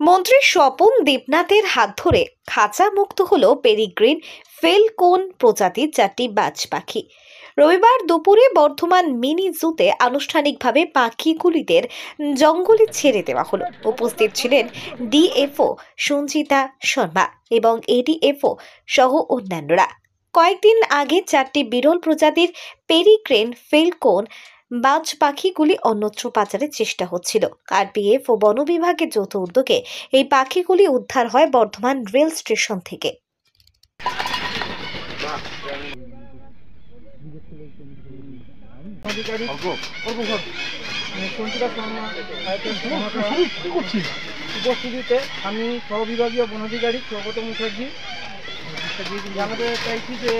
মন্ত্রী স্বপন দেবনাথের হাত ধরে খাঁচা মুক্ত হলো পেরিগ্রিন ফেলকোন প্রজাতির 4টি বাজ পাখি। রবিবার দুপুরে বর্ধমান মিনি জুতে আনুষ্ঠানিকভাবে পাখিগুলিদের জঙ্গলে ছেড়ে দেওয়া হলো। উপস্থিত ছিলেন ডিএফও সঞ্চিতা শর্মা এবং এডিএফও সহ অন্যান্যরা। কয়েকদিন আগে 4টি বিরল প্রজাতির পেরিগ্রিন ফেলকোন বাজ পাখিগুলি অন্যত্র পাচারের চেষ্টা হচ্ছিল। আরপিএফ ও বন বিভাগের যৌথ উদ্যোগে এই পাখিগুলি উদ্ধার হয় বর্ধমান রেল স্টেশন থেকে। উপস্থিতিতে আমি সহবিভাগীয় বন আধিকারিক সৌগত মুখার্জি জানাতে চাইছি যে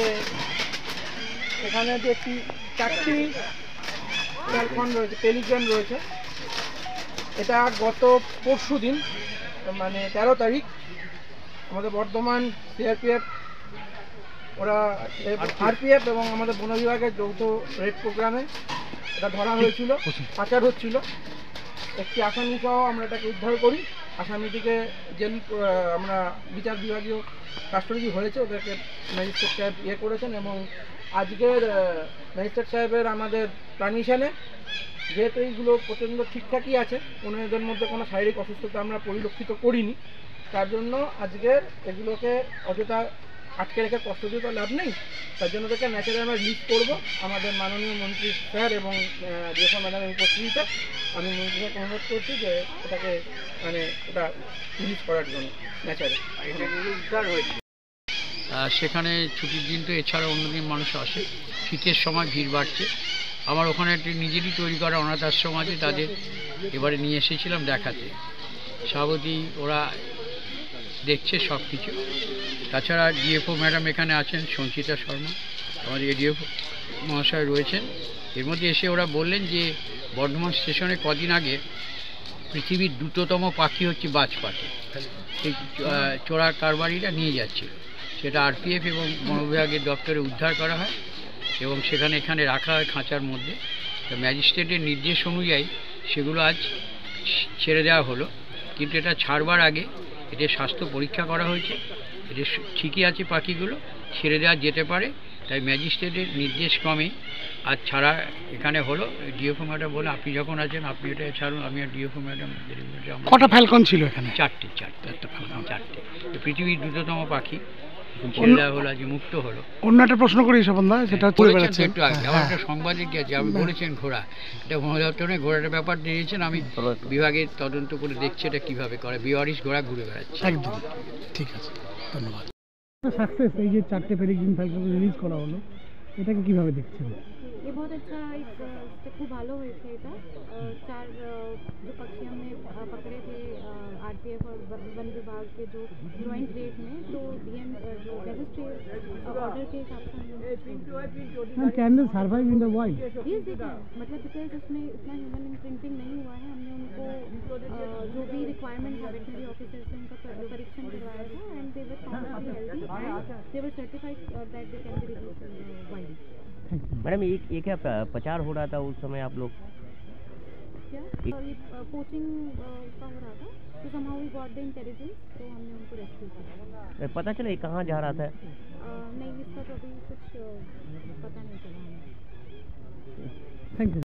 এখানে যে 4টি ফ্যালকন রয়েছে, পেলিগ্রিন রয়েছে, এটা গত পরশু দিন মানে 13 তারিখ আমাদের বর্ধমান সিআরপিএফ ওরা আরপিএফ এবং আমাদের বন বিভাগের যৌথ রেড প্রোগ্রামে এটা ধরা হয়েছিল, পাচার হচ্ছিল। একটি আসামি সহ আমরা এটাকে উদ্ধার করি। আসামিটিকে জেল আমরা বিচার বিভাগীয় কাস্টডি হয়েছে, ওদেরকে ম্যাজিস্ট্রেট সাহেব করেছেন এবং আজকের ম্যাজিস্ট্রেট সাহেবের আমাদের পারমিশনে যেহেতু এইগুলো প্রচণ্ড ঠিকঠাকই আছে, কোনো এদের মধ্যে কোনো শারীরিক অসুস্থতা আমরা পরিলক্ষিত করিনি, তার জন্য আজকের এগুলোকে অযথা আটকে রেখে কষ্ট দিয়ে তো লাভ নেই। তার জন্য ওদেরকে ন্যাচারে আমরা রিলিজ করবো আমাদের মাননীয় মন্ত্রী স্যার এবং ডিএফও ম্যাডামের উপস্থিতিতে। আমি মন্ত্রীকে অনুরোধ করছি যে ওটাকে মানে ওটা রিলিজ করার জন্য ন্যাচারে। সেখানে ছুটির দিন তো এছাড়া অন্যদিন মানুষ আসে, শীতের সময় ভিড় বাড়ছে। আমার ওখানে একটি নিজেরই তৈরি করা অনাথ আশ্রম আছে, তাদের এবারে নিয়ে এসেছিলাম দেখাতে। স্বাভাবিকই ওরা দেখছে সব কিছু। তাছাড়া ডিএফও ম্যাডাম এখানে আছেন, সঞ্চিতা শর্মা, আমাদের এডিএফও মহাশয় রয়েছেন। এর মধ্যে এসে ওরা বললেন যে বর্ধমান স্টেশনে কদিন আগে পৃথিবীর দ্রুততম পাখি হচ্ছে বাজ পাখি, সেই চোরার কারবারিরা নিয়ে যাচ্ছিল। সেটা আরপিএফ এবং বন বিভাগের দপ্তরে উদ্ধার করা হয় এবং এখানে রাখা হয় খাঁচার মধ্যে। তো ম্যাজিস্ট্রেটের নির্দেশ অনুযায়ী সেগুলো আজ ছেড়ে দেওয়া হলো, কিন্তু এটা ছাড়বার আগে এটা স্বাস্থ্য পরীক্ষা করা হয়েছে, এটা ঠিকই আছে, পাখিগুলো ছেড়ে দেওয়া যেতে পারে। তাই ম্যাজিস্ট্রেটের নির্দেশ ক্রমে আজ ছাড়া এখানে হলো। ডিএফও ম্যাডাম বলে আপনি যখন আছেন আপনি এটা ছাড়ুন। আমি আর ডিএফও ম্যাডাম কটা ফ্যালকন ছিল এখানে? 4টে। পৃথিবীর দ্রুততম পাখি ছেড়ে দেওয়া হলো, আজ মুক্ত হলো। অন্য একটা প্রশ্ন করি স্বপনদা, সেটা একটু আগে আমার একটা সংবাদে গিয়েছে, আমি বলেছেন ঘোড়া, এটা বন দপ্তরে ঘোড়াটার ব্যাপার দিয়েছেন। আমি বিভাগের তদন্ত করে দেখছি এটা কিভাবে করে। বিওয়ারিশ ঘোড়া ঘুরে বেড়াচ্ছে। একদম ঠিক আছে, ধন্যবাদ। সাকসেস এই যে 4টে পেরিগ্রিন ফ্যালকন রিলিজ করা হলো, এটাকে কিভাবে দেখছেন? ये बहुत अच्छा एक स्टेप खूब ভালো হয়েছে। এটা 4 जो पक्षी हमने पकड़े थे आरपीएफ और वन विभाग के जो जॉइंट रेड में, तो डीएम जो रजिस्ट्रेट ऑर्डर के हिसाब से can they survive in the wild? Yes they can, मतलब बिकॉज उसमें इतना ह्यूमन इम्प्रिंटिंग नहीं हुआ है। हमने उनको जो भी रिक्वायरमेंट है वेटनरी ऑफिसर से उनका परीक्षण करवाया था and they were found to be healthy and they were certified that they can be released in the wild. Madam ये क्या प्रचार हो रहा था उस समय आप लोग? क्या ये कोचिंग का हो रहा था, तो somehow we got the intelligence, तो हमने उनको रेस्क्यू किया। पता चला ये कहाँ जा रहा था? नहीं, इसका तो अभी कुछ पता नहीं चला हमें। Thank you.